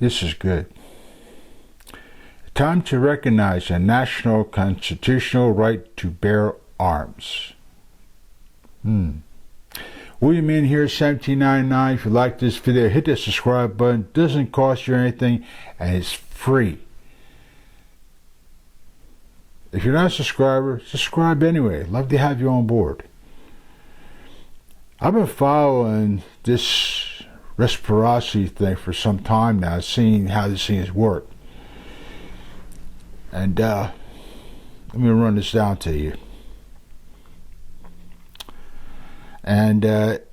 This is good. Time to recognize a national constitutional right to bear arms. William in here, 1799. If you like this video, hit the subscribe button. It doesn't cost you anything, and it's free. If you're not a subscriber, subscribe anyway. Love to have you on board. I've been following this reciprocity thing for some time now, seeing how this thing has worked. And let me run this down to you. And this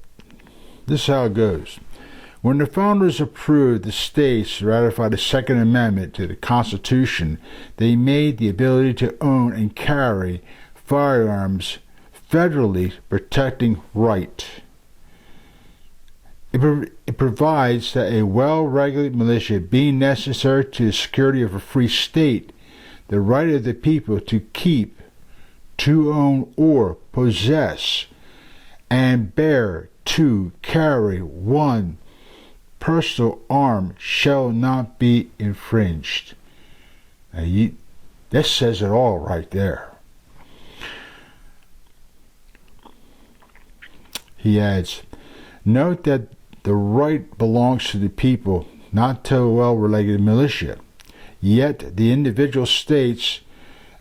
is how it goes. When the founders approved the states to ratify the Second Amendment to the Constitution, they made the ability to own and carry firearms federally protecting right. It provides that a well-regulated militia, being necessary to the security of a free state, the right of the people to keep, to own or possess, and bear to carry one personal arm shall not be infringed. Now that says it all right there. He adds, note that the right belongs to the people, not to a well-regulated militia. Yet the individual states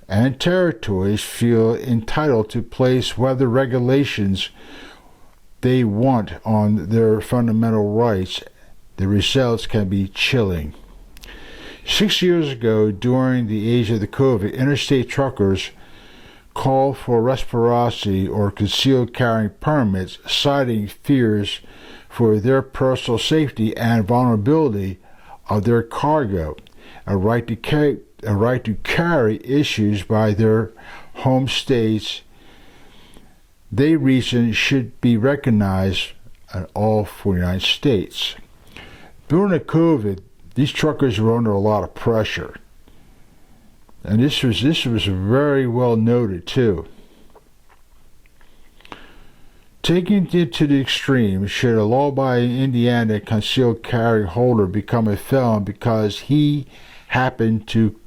and territories feel entitled to place whatever regulations they want on their fundamental rights. The results can be chilling. 6 years ago, during the age of the COVID, interstate truckers called for reciprocity or concealed carry permits, citing fears for their personal safety and vulnerability of their cargo. A right to carry issues by their home states, they reason should be recognized in all 49 states. During the COVID, these truckers were under a lot of pressure. And this was very well noted too. Taking it to the extreme, should a law-abiding Indiana concealed carry holder become a felon because he happened to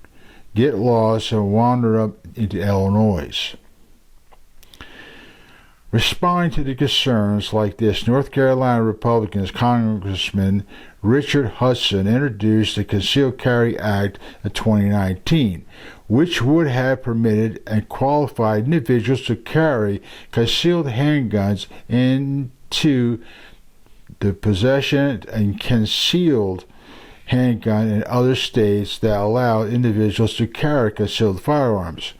get lost and wander up into Illinois? Responding to the concerns like this, North Carolina Republicans Congressman Richard Hudson introduced the Concealed Carry Act of 2019, which would have permitted and qualified individuals to carry concealed handguns into the possession and concealed handgun in other states that allow individuals to carry concealed firearms.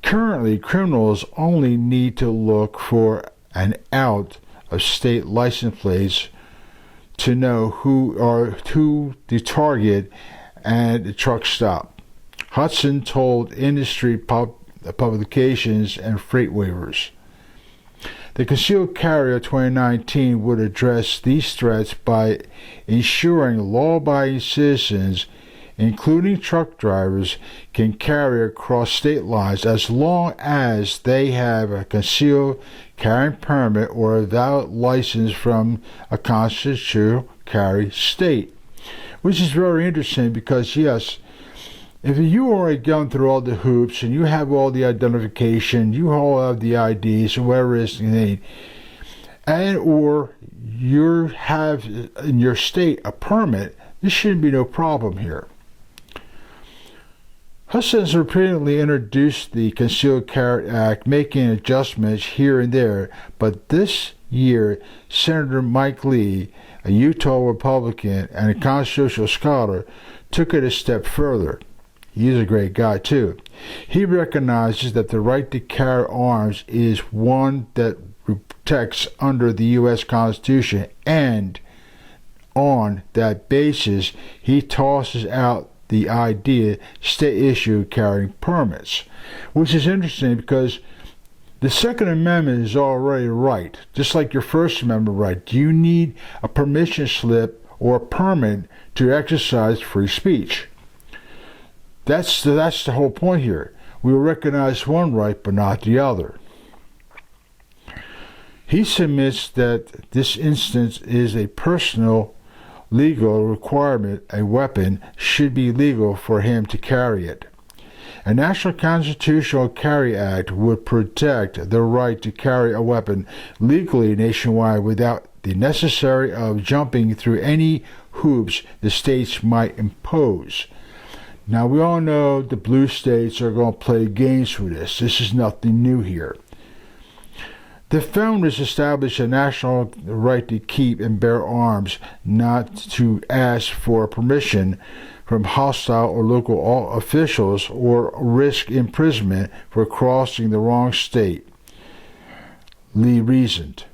Currently, criminals only need to look for an out-of-state license plates to know who the target and the truck stop. Hudson told industry publications and freight waivers. The Concealed Carry of 2019 would address these threats by ensuring law-abiding citizens, including truck drivers, can carry across state lines as long as they have a concealed carry permit or a valid license from a constitutional carry state. Which is very interesting because, yes, if you already gone through all the hoops and you have all the identification, you all have the IDs or whatever it is you need, and or you have in your state a permit, there shouldn't be no problem here. Hudson has repeatedly introduced the Concealed Carry Act, making adjustments here and there, but this year, Senator Mike Lee, a Utah Republican and a constitutional scholar, took it a step further. He's a great guy, too. He recognizes that the right to carry arms is one that protects under the U.S. Constitution, and on that basis, he tosses out the idea state-issued carrying permits, which is interesting because the Second Amendment is already right, just like your First Amendment right. Do you need a permission slip or a permit to exercise free speech? That's the whole point here. We recognize one right but not the other. He submits that this instance is a personal legal requirement a weapon should be legal for him to carry it. A National Constitutional Carry Act would protect the right to carry a weapon legally nationwide without the necessity of jumping through any hoops the states might impose. Now, we all know the blue states are going to play games with this. This is nothing new here. The founders established a national right to keep and bear arms, not to ask for permission from hostile or local officials or risk imprisonment for crossing the wrong state. Lee reasoned.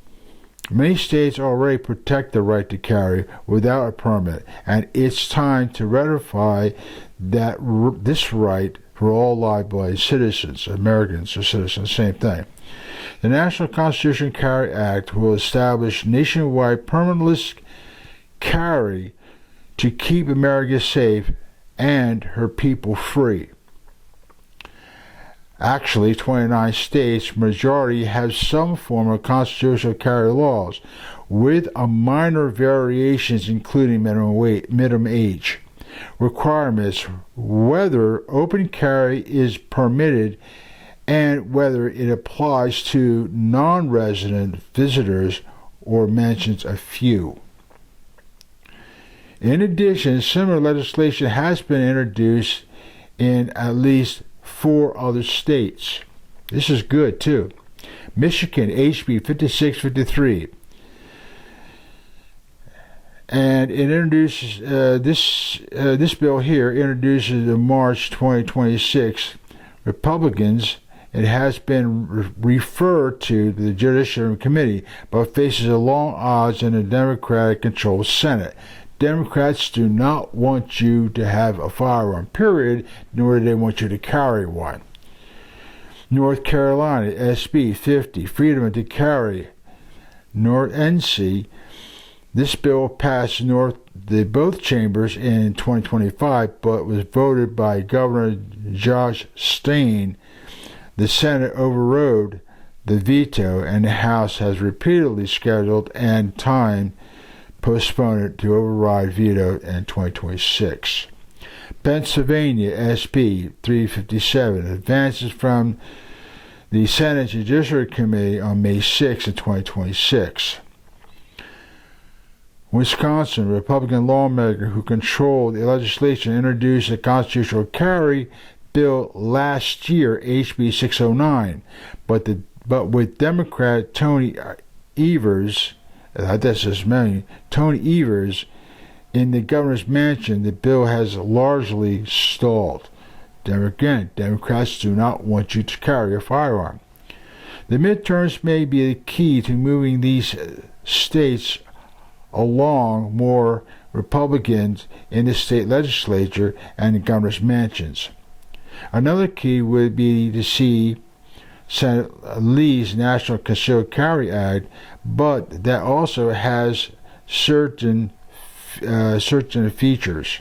Many states already protect the right to carry without a permit, and it's time to ratify this right for all law-abiding citizens. Americans are citizens, same thing. The National Constitutional Carry Act will establish nationwide permitless carry to keep America safe and her people free. Actually, 29 states, majority, have some form of constitutional carry laws, with a minor variations including minimum age requirements, whether open carry is permitted, and whether it applies to non-resident visitors or mentions a few. In addition, similar legislation has been introduced in at least 4 other states. This is good too. Michigan, HB 5653. And it introduces, this bill here introduces in March 2026 Republicans. It has been referred to the Judiciary Committee, but faces a long odds in a Democratic-controlled Senate. Democrats do not want you to have a firearm, period, nor do they want you to carry one. North Carolina, SB 50, freedom to carry. North NC, this bill passed both chambers in 2025, but was voted by Governor Josh Stein. The Senate overrode the veto, and the House has repeatedly scheduled and time postponed it to override veto in 2026. Pennsylvania, SB 357, advances from the Senate Judiciary Committee on May 6 of 2026. Wisconsin, Republican lawmaker who controlled the legislation introduced a constitutional carry bill last year, HB 609, but with Democrat Tony Evers, Tony Evers, in the governor's mansion, the bill has largely stalled. Again, Democrats do not want you to carry a firearm. The midterms may be the key to moving these states along more Republicans in the state legislature and the governor's mansions. Another key would be to see Senator Lee's National Concealed Carry Act, but that also has certain features.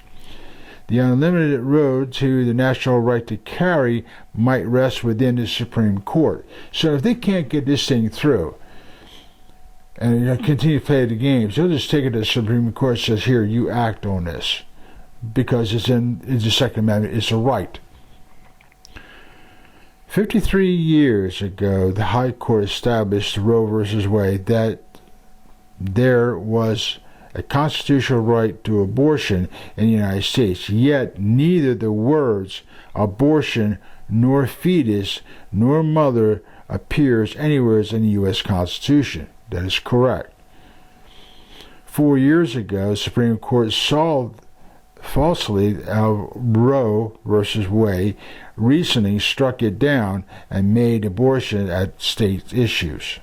The unlimited road to the national right to carry might rest within the Supreme Court. So if they can't get this thing through and continue to play the games, they'll just take it to the Supreme Court and says, here, you act on this, because it's the Second Amendment, it's a right. 53 years ago, the High Court established Roe v. Wade that there was a constitutional right to abortion in the United States, yet neither the words abortion nor fetus nor mother appears anywhere in the U.S. Constitution. That is correct. 4 years ago, the Supreme Court solved falsely Roe v. Wade reasoning, struck it down, and made abortion at state issues.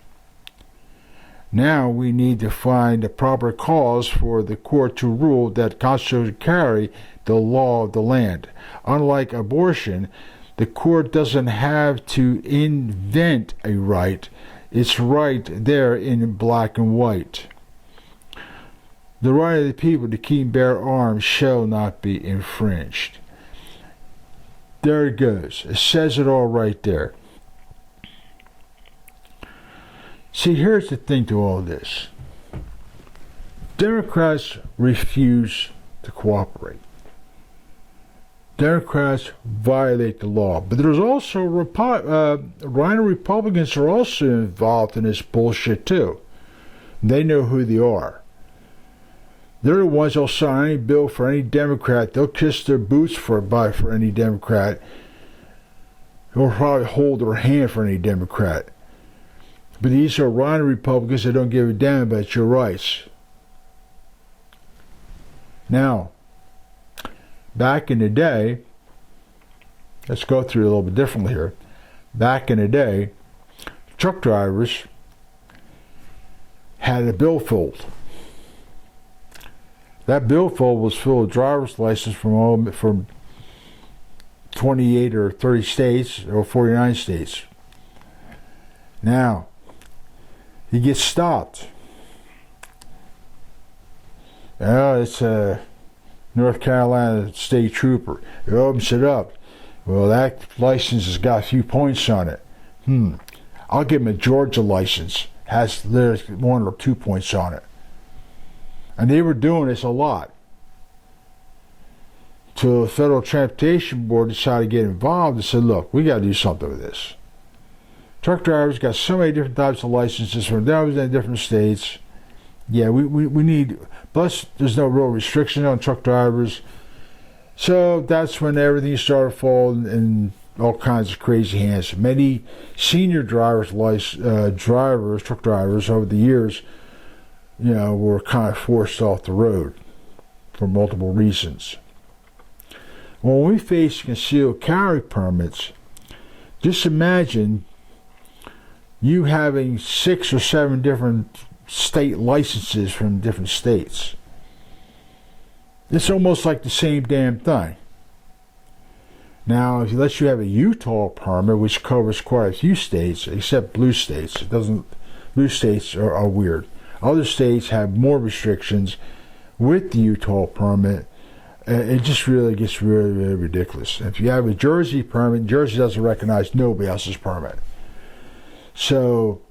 Now we need to find the proper cause for the court to rule that constitutional carry the law of the land. Unlike abortion, the court doesn't have to invent a right. It's right there in black and white. The right of the people to keep and bear arms shall not be infringed. There it goes. It says it all right there. See, here's the thing to all this. Democrats refuse to cooperate. Democrats violate the law. But there's also Rhino Republicans are also involved in this bullshit too. They know who they are. They're the ones that'll sign any bill for any Democrat. They'll kiss their boots for any Democrat. They'll probably hold their hand for any Democrat. But these are Rhino Republicans that don't give a damn about your rights. Now, back in the day, let's go through it a little bit differently here. Back in the day, truck drivers had a billfold. That billfold was full of driver's license from 28 or 30 states or 49 states. Now, he gets stopped. Oh, it's a North Carolina state trooper. He opens it up. Well, that license has got a few points on it. I'll give him a Georgia license. There's 1 or 2 points on it. And they were doing this a lot. Till the Federal Transportation Board decided to get involved and said, look, we got to do something with this. Truck drivers got so many different types of licenses from different states. Yeah, we need, plus there's no real restriction on truck drivers. So that's when everything started falling in all kinds of crazy hands. Many senior truck drivers over the years, were kind of forced off the road for multiple reasons. When we face concealed carry permits, just imagine you having 6 or 7 different state licenses from different states. It's almost like the same damn thing. Now, unless you have a Utah permit, which covers quite a few states, except blue states, blue states are weird. Other states have more restrictions with the Utah permit. It just really gets really, really ridiculous. If you have a Jersey permit, Jersey doesn't recognize nobody else's permit. So,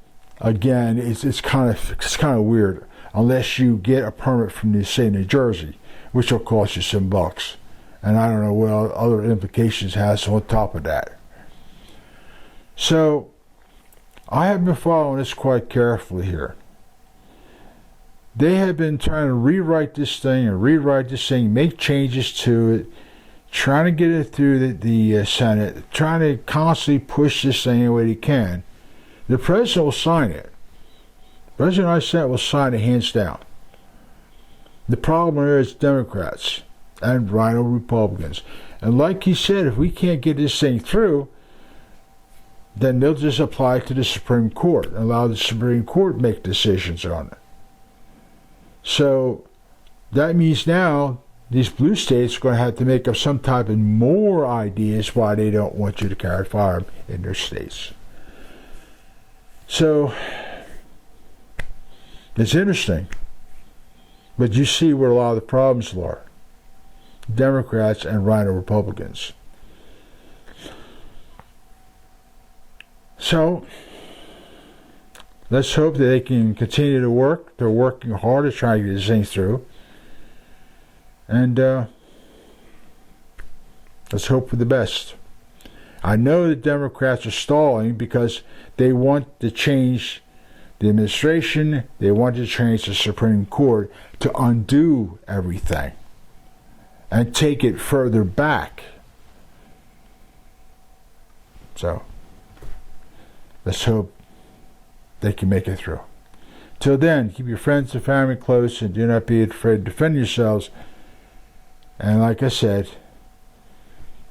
again, it's kind of weird unless you get a permit from the state of New Jersey, which will cost you some bucks. And I don't know what other implications it has on top of that. So, I have been following this quite carefully here. They have been trying to rewrite this thing, make changes to it, trying to get it through the Senate, trying to constantly push this thing any way they can. The president will sign it. The president of the Senate will sign it hands down. The problem is Democrats and Rhino Republicans. And like he said, if we can't get this thing through, then they'll just apply it to the Supreme Court and allow the Supreme Court to make decisions on it. So that means now these blue states are going to have to make up some type of more ideas why they don't want you to carry a firearm in their states. So it's interesting. But you see where a lot of the problems are. Democrats and Rhino Republicans. So let's hope that they can continue to work. They're working hard to try to get this thing through. And let's hope for the best. I know the Democrats are stalling because they want to change the administration. They want to change the Supreme Court to undo everything and take it further back. So let's hope they can make it through. Till then, keep your friends and family close and do not be afraid to defend yourselves. And like I said,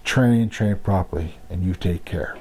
train properly, and you take care.